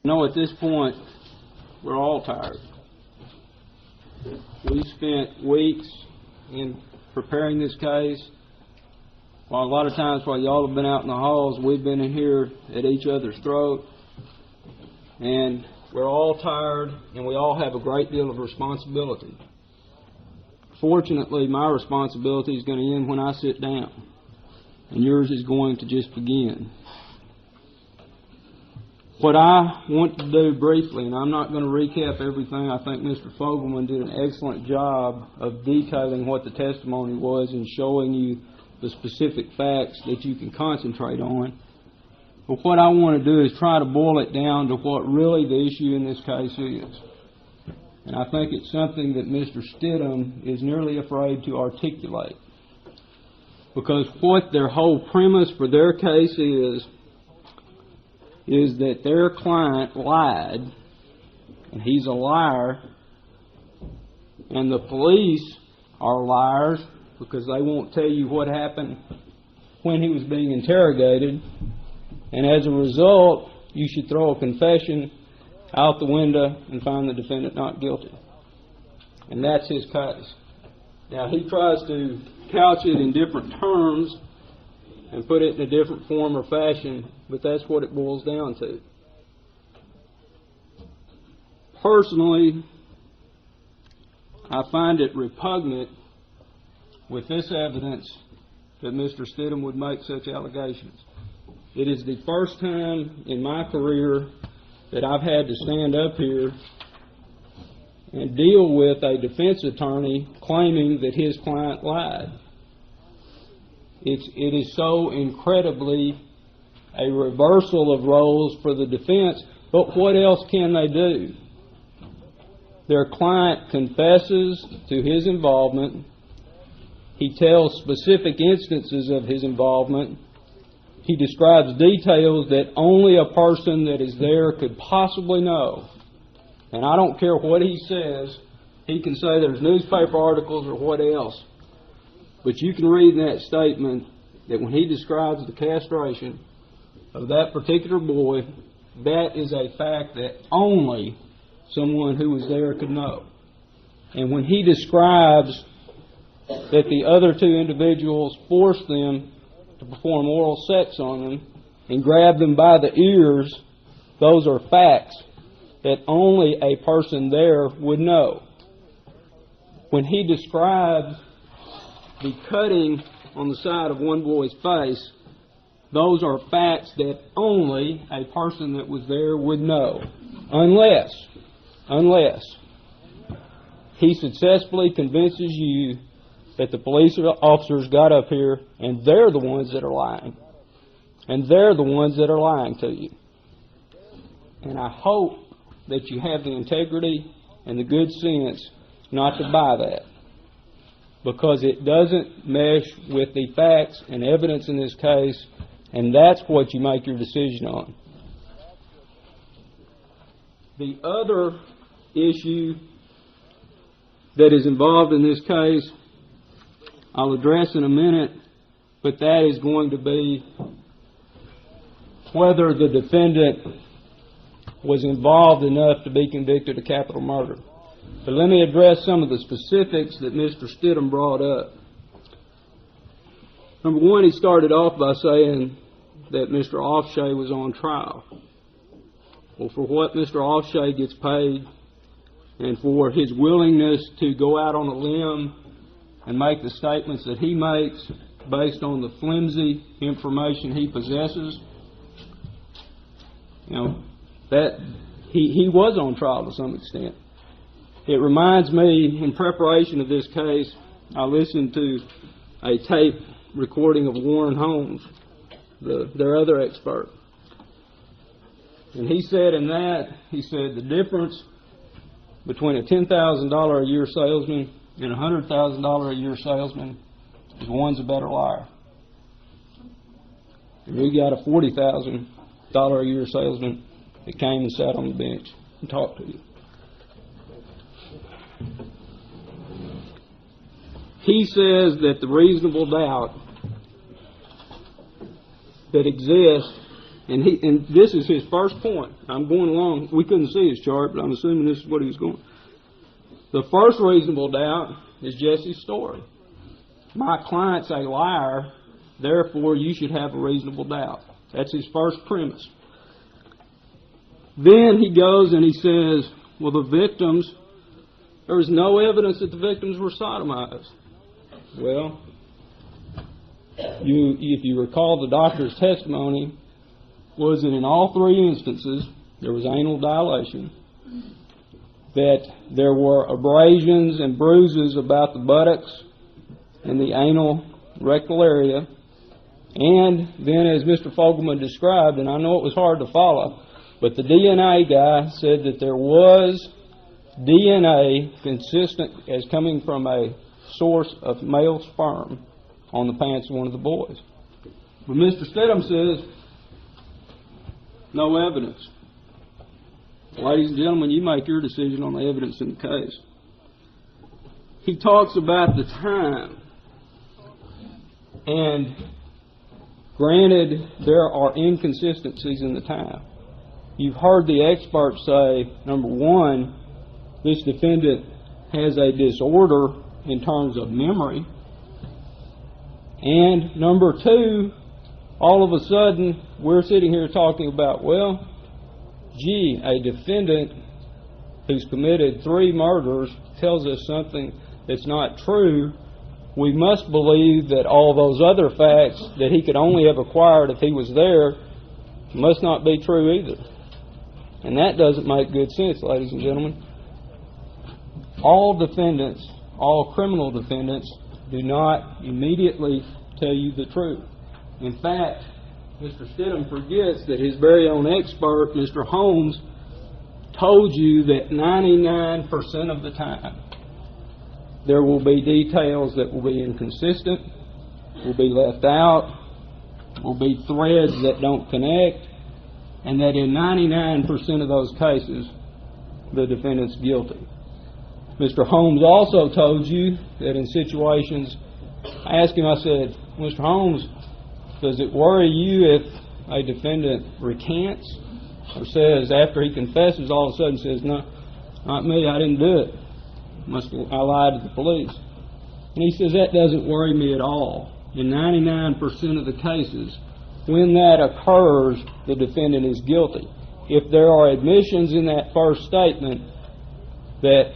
At this point, we're all tired. We spent weeks in preparing this case. While a lot of times while y'all have been out in the halls, we've been in here at each other's throat. And we're all tired, and we all have a great deal of responsibility. Fortunately, my responsibility is going to end when I sit down, and yours is going to just begin. What I want to do briefly, and I'm not going to recap everything. I think Mr. Fogelman did an excellent job of detailing what the testimony was and showing you the specific facts that you can concentrate on. But what I want to do is try to boil it down to what really the issue in this case is. And I think it's something that Mr. Stidham is nearly afraid to articulate. Because what their whole premise for their case is that their client lied, and he's a liar, and the police are liars because they won't tell you what happened when he was being interrogated, and as a result, you should throw a confession out the window and find the defendant not guilty. And that's his case. Now, he tries to couch it in different terms and put it in a different form or fashion, but that's what it boils down to. Personally, I find it repugnant with this evidence that Mr. Stidham would make such allegations. It is the first time in my career that I've had to stand up here and deal with a defense attorney claiming that his client lied. It is so incredibly a reversal of roles for the defense, but what else can they do? Their client confesses to his involvement. He tells specific instances of his involvement. He describes details that only a person that is there could possibly know. And I don't care what he says. He can say there's newspaper articles or what else. But you can read in that statement that when he describes the castration of that particular boy, that is a fact that only someone who was there could know. And when he describes that the other two individuals forced them to perform oral sex on them and grab them by the ears, those are facts that only a person there would know. When he describes the cutting on the side of one boy's face, those are facts that only a person that was there would know. Unless he successfully convinces you that the police officers got up here and they're the ones that are lying. And they're the ones that are lying to you. And I hope that you have the integrity and the good sense not to buy that, because it doesn't mesh with the facts and evidence in this case, and that's what you make your decision on. The other issue that is involved in this case, I'll address in a minute, but that is going to be whether the defendant was involved enough to be convicted of capital murder. But let me address some of the specifics that Mr. Stidham brought up. Number one, he started off by saying that Mr. Offshay was on trial. Well, for what Mr. Offshay gets paid and for his willingness to go out on a limb and make the statements that he makes based on the flimsy information he possesses, that he was on trial to some extent. It reminds me, in preparation of this case, I listened to a tape recording of Warren Holmes, their other expert. And he said the difference between a $10,000 a year salesman and a $100,000 a year salesman is one's a better liar. And we got a $40,000 a year salesman that came and sat on the bench and talked to you. He says that the reasonable doubt that exists And this is his first point. I'm going along. We couldn't see his chart, but I'm assuming this is what he was going. The first reasonable doubt is Jessie's story. My client's a liar, therefore you should have a reasonable doubt. That's his first premise. Then he goes and he says, well, the victims, there was no evidence that the victims were sodomized. Well, if you recall, the doctor's testimony was that in all three instances there was anal dilation, that there were abrasions and bruises about the buttocks and the anal rectal area, and then as Mr. Fogelman described, and I know it was hard to follow, but the DNA guy said that there was DNA consistent as coming from a source of male sperm on the pants of one of the boys. But Mr. Stidham says, no evidence. Ladies and gentlemen, you make your decision on the evidence in the case. He talks about the time. And granted, there are inconsistencies in the time. You've heard the experts say, number one, this defendant has a disorder in terms of memory. And number two, all of a sudden, we're sitting here talking about, well, gee, a defendant who's committed 3 murders tells us something that's not true. We must believe that all those other facts that he could only have acquired if he was there must not be true either. And that doesn't make good sense, ladies and gentlemen. All defendants, all criminal defendants, do not immediately tell you the truth. In fact, Mr. Stidham forgets that his very own expert, Mr. Holmes, told you that 99% of the time there will be details that will be inconsistent, will be left out, will be threads that don't connect, and that in 99% of those cases, the defendant's guilty. Mr. Holmes also told you that in situations, I asked him, I said, Mr. Holmes, does it worry you if a defendant recants or says after he confesses all of a sudden says, no, not me, I didn't do it. I lied to the police. And he says that doesn't worry me at all. In 99% of the cases, when that occurs, the defendant is guilty. If there are admissions in that first statement that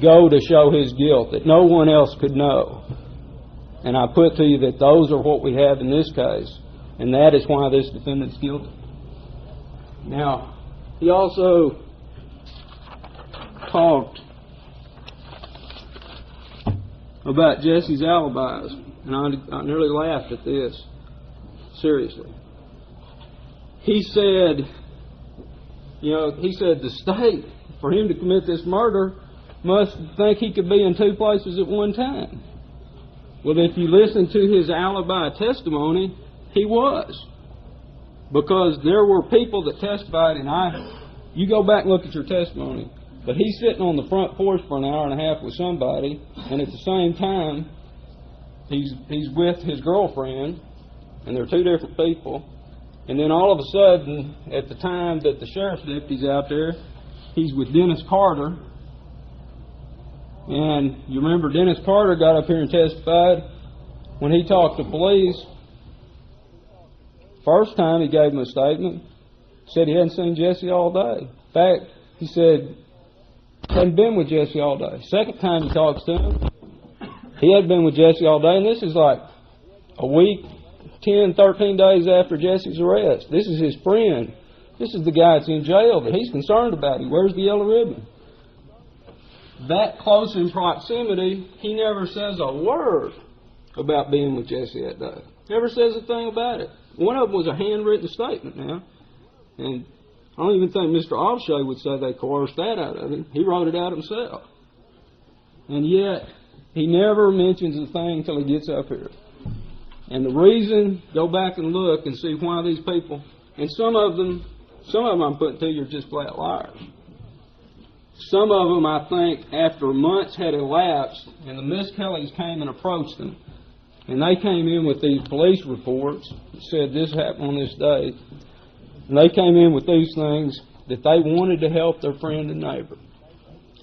go to show his guilt, that no one else could know, and I put to you that those are what we have in this case, and that is why this defendant's guilty. Now, he also talked about Jessie's alibis, and I nearly laughed at this, seriously. He said, the state, for him to commit this murder, must think he could be in 2 places at one time. Well, if you listen to his alibi testimony, he was. Because there were people that testified, and you go back and look at your testimony, but he's sitting on the front porch for an hour and a half with somebody, and at the same time, he's with his girlfriend, and they're 2 different people, and then all of a sudden, at the time that the sheriff's deputy's out there, he's with Dennis Carter. And you remember Dennis Carter got up here and testified when he talked to police. First time he gave him a statement, said he hadn't seen Jessie all day. In fact, he said he hadn't been with Jessie all day. Second time he talks to him, he had been with Jessie all day, and this is like a week, 10, 13 days after Jessie's arrest. This is his friend. This is the guy that's in jail that he's concerned about. He wears the yellow ribbon. That close in proximity, he never says a word about being with Jessie that day. Never says a thing about it. One of them was a handwritten statement now. And I don't even think Mr. Alshay would say they coerced that out of him. He wrote it out himself. And yet, he never mentions a thing until he gets up here. And the reason, go back and look and see why these people, and some of them I'm putting to you are just flat liars. Some of them, I think, after months had elapsed, and the MISSKELLEYs came and approached them, and they came in with these police reports that said this happened on this day. And they came in with these things that they wanted to help their friend and neighbor.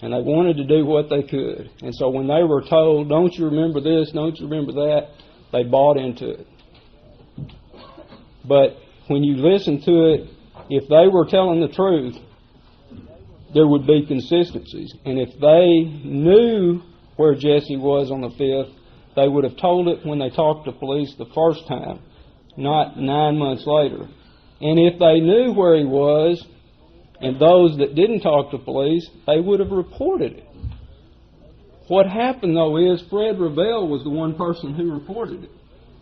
And they wanted to do what they could. And so when they were told, don't you remember this, don't you remember that, they bought into it. But when you listen to it, if they were telling the truth, there would be consistencies. And if they knew where Jessie was on the 5th, they would have told it when they talked to police the first time, not 9 months later. And if they knew where he was, and those that didn't talk to police, they would have reported it. What happened, though, is Fred Rebuttal was the one person who reported it.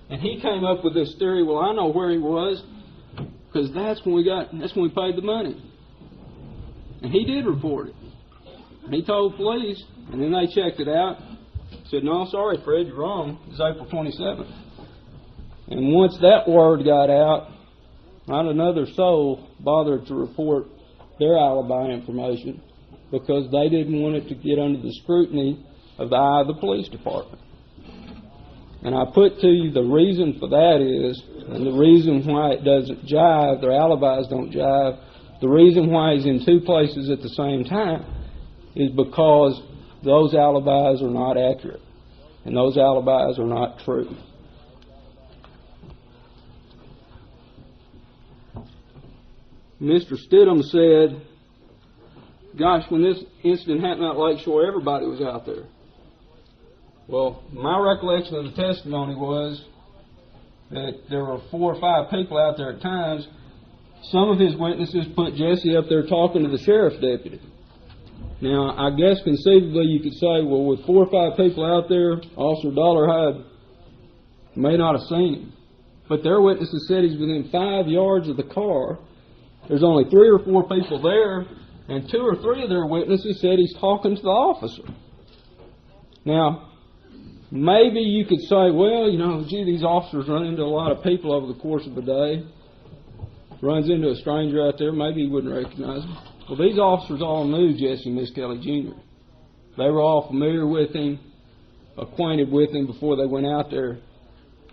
And he came up with this theory, well, I know where he was, because that's when we paid the money. And he did report it. And he told police, and then they checked it out, said, no, sorry, Fred, you're wrong. It's April 27th. And once that word got out, not another soul bothered to report their alibi information because they didn't want it to get under the scrutiny of the eye of the police department. And I put to you the reason for that is, and the reason why it doesn't jive, their alibis don't jive, the reason why he's in two places at the same time is because those alibis are not accurate. And those alibis are not true. Mr. Stidham said, gosh, when this incident happened at Lakeshore, everybody was out there. Well, my recollection of the testimony was that there were 4 or 5 people out there at times. Some of his witnesses put Jessie up there talking to the sheriff's deputy. Now, I guess conceivably you could say, well, with 4 or 5 people out there, Officer Dollarhide may not have seen him. But their witnesses said he's within 5 yards of the car. There's only 3 or 4 people there, and 2 or 3 of their witnesses said he's talking to the officer. Now, maybe you could say, well, you know, gee, these officers run into a lot of people over the course of a day. Runs into a stranger out there, maybe he wouldn't recognize him. Well, these officers all knew Jessie MISSKELLEY Jr. They were all familiar with him, acquainted with him before they went out there.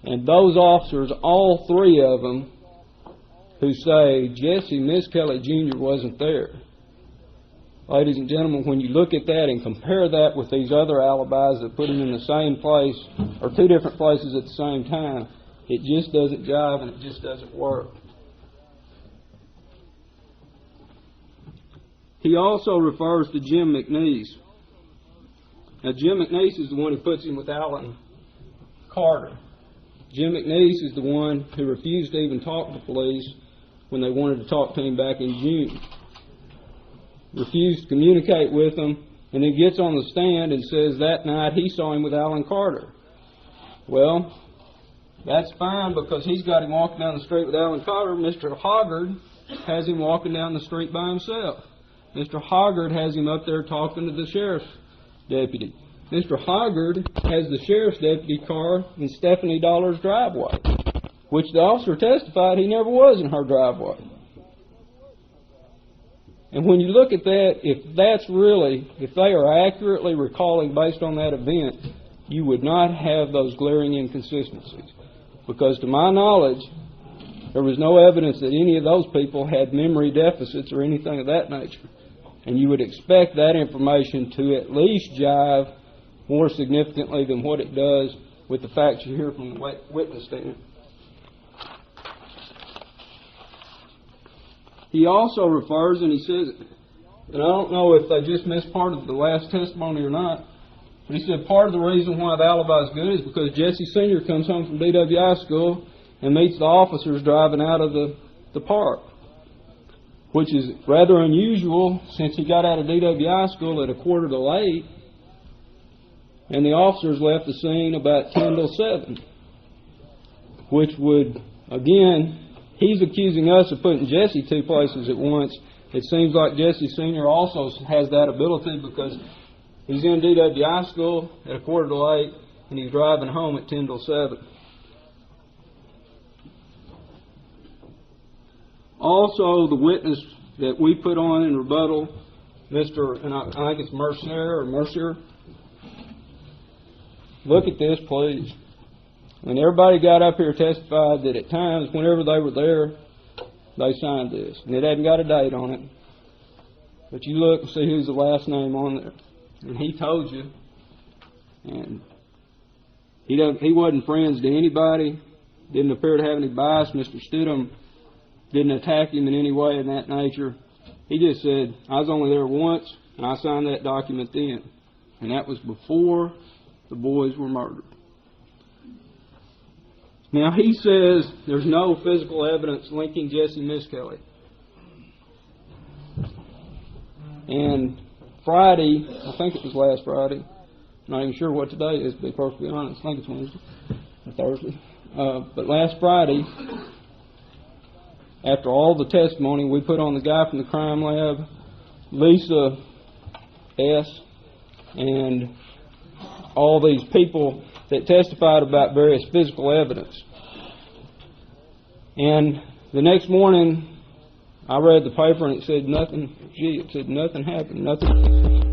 And those officers, all 3 of them, who say Jessie MISSKELLEY Jr. wasn't there. Ladies and gentlemen, when you look at that and compare that with these other alibis that put him in the same place, or 2 different places at the same time, it just doesn't jive and it just doesn't work. He also refers to Jim McNeese. Now, Jim McNeese is the one who puts him with Alan Carter. Jim McNeese is the one who refused to even talk to police when they wanted to talk to him back in June. Refused to communicate with them, and then gets on the stand and says that night he saw him with Alan Carter. Well, that's fine because he's got him walking down the street with Alan Carter. Mr. Hoggard has him walking down the street by himself. Mr. Hoggard has him up there talking to the sheriff's deputy. Mr. Hoggard has the sheriff's deputy car in Stephanie Dollar's driveway, which the officer testified he never was in her driveway. And when you look at that, if they are accurately recalling based on that event, you would not have those glaring inconsistencies. Because to my knowledge, there was no evidence that any of those people had memory deficits or anything of that nature. And you would expect that information to at least jive more significantly than what it does with the facts you hear from the witness stand. He also refers, and he says, and I don't know if they just missed part of the last testimony or not, but he said part of the reason why the alibi is good is because Jessie Sr. comes home from DWI school and meets the officers driving out of the park, which is rather unusual since he got out of DWI school at 8:45, and the officers left the scene about 10 till 7, which would, again, he's accusing us of putting Jessie 2 places at once. It seems like Jessie Sr. also has that ability because he's in DWI school at 8:45 and he's driving home at 10 till 7. Also, the witness that we put on in rebuttal, Mr. and I think it's Mercier. Look at this, please. When everybody got up here testified that at times, whenever they were there, they signed this. And it hadn't got a date on it. But you look and see who's the last name on there. And he told you. And he wasn't friends to anybody. Didn't appear to have any bias. Mr. Stidham didn't attack him in any way of that nature. He just said, I was only there once, and I signed that document then. And that was before the boys were murdered. Now, he says there's no physical evidence linking Jessie MISSKELLEY. And Friday, I think it was last Friday, I'm not even sure what today is, to be perfectly honest. I think it's Wednesday or Thursday. But last Friday, after all the testimony, we put on the guy from the crime lab, Lisa S., and all these people that testified about various physical evidence. And the next morning, I read the paper and it said nothing. Gee, it said nothing happened. Nothing.